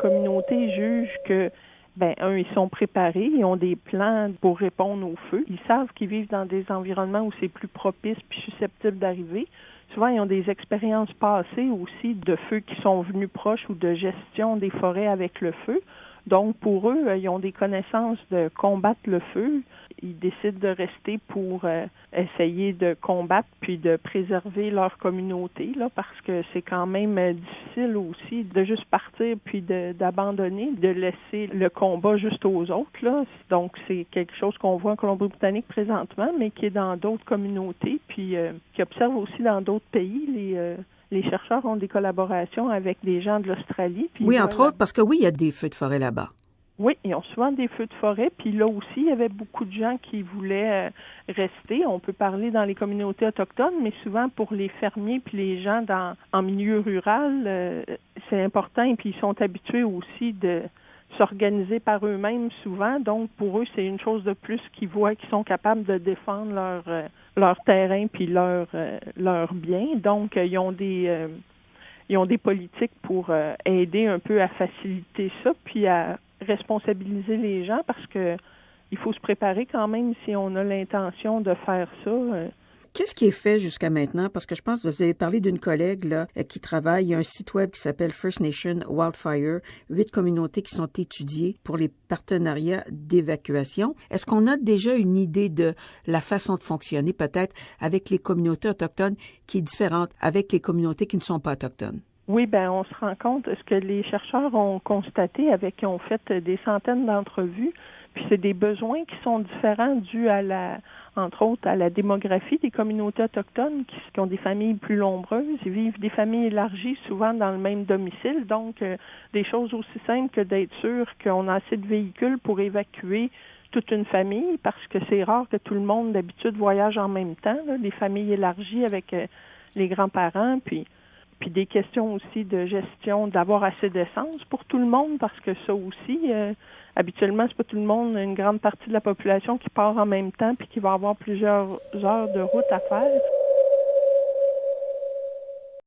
communautés jugent que ils sont préparés, ils ont des plans pour répondre au feu. Ils savent qu'ils vivent dans des environnements où c'est plus propice puis susceptible d'arriver. Souvent, ils ont des expériences passées aussi de feux qui sont venus proches ou de gestion des forêts avec le feu. Donc, pour eux, ils ont des connaissances de combattre le feu. Ils décident de rester pour essayer de combattre puis de préserver leur communauté, là, parce que c'est quand même difficile aussi de juste partir puis d'abandonner, de laisser le combat juste aux autres, là. Donc, c'est quelque chose qu'on voit en Colombie-Britannique présentement, mais qui est dans d'autres communautés, puis qui observe aussi dans d'autres pays. Les chercheurs ont des collaborations avec des gens de l'Australie. Oui, entre autres, parce que oui, il y a des feux de forêt là-bas. Oui, ils ont souvent des feux de forêt. Puis là aussi, il y avait beaucoup de gens qui voulaient rester. On peut parler dans les communautés autochtones, mais souvent pour les fermiers puis les gens en milieu rural, c'est important. Et puis ils sont habitués aussi de s'organiser par eux-mêmes souvent. Donc, pour eux, c'est une chose de plus qu'ils voient qu'ils sont capables de défendre leur terrain puis leur bien. Donc, ils ont des politiques pour aider un peu à faciliter ça, puis à responsabiliser les gens, parce que il faut se préparer quand même si on a l'intention de faire ça. Qu'est-ce qui est fait jusqu'à maintenant? Parce que je pense que vous avez parlé d'une collègue là qui travaille. Il y a un site web qui s'appelle First Nation Wildfire. 8 communautés qui sont étudiées pour les partenariats d'évacuation. Est-ce qu'on a déjà une idée de la façon de fonctionner, peut-être, avec les communautés autochtones qui est différente avec les communautés qui ne sont pas autochtones? Oui, on se rend compte, ce que les chercheurs ont constaté qui ont fait des centaines d'entrevues, puis c'est des besoins qui sont différents dus entre autres, à la démographie des communautés autochtones qui ont des familles plus nombreuses. Ils vivent des familles élargies, souvent dans le même domicile. Donc, des choses aussi simples que d'être sûr qu'on a assez de véhicules pour évacuer toute une famille, parce que c'est rare que tout le monde, d'habitude, voyage en même temps, là, des familles élargies avec les grands-parents, puis des questions aussi de gestion, d'avoir assez d'essence pour tout le monde, parce que ça aussi, habituellement, c'est pas tout le monde, une grande partie de la population qui part en même temps puis qui va avoir plusieurs heures de route à faire.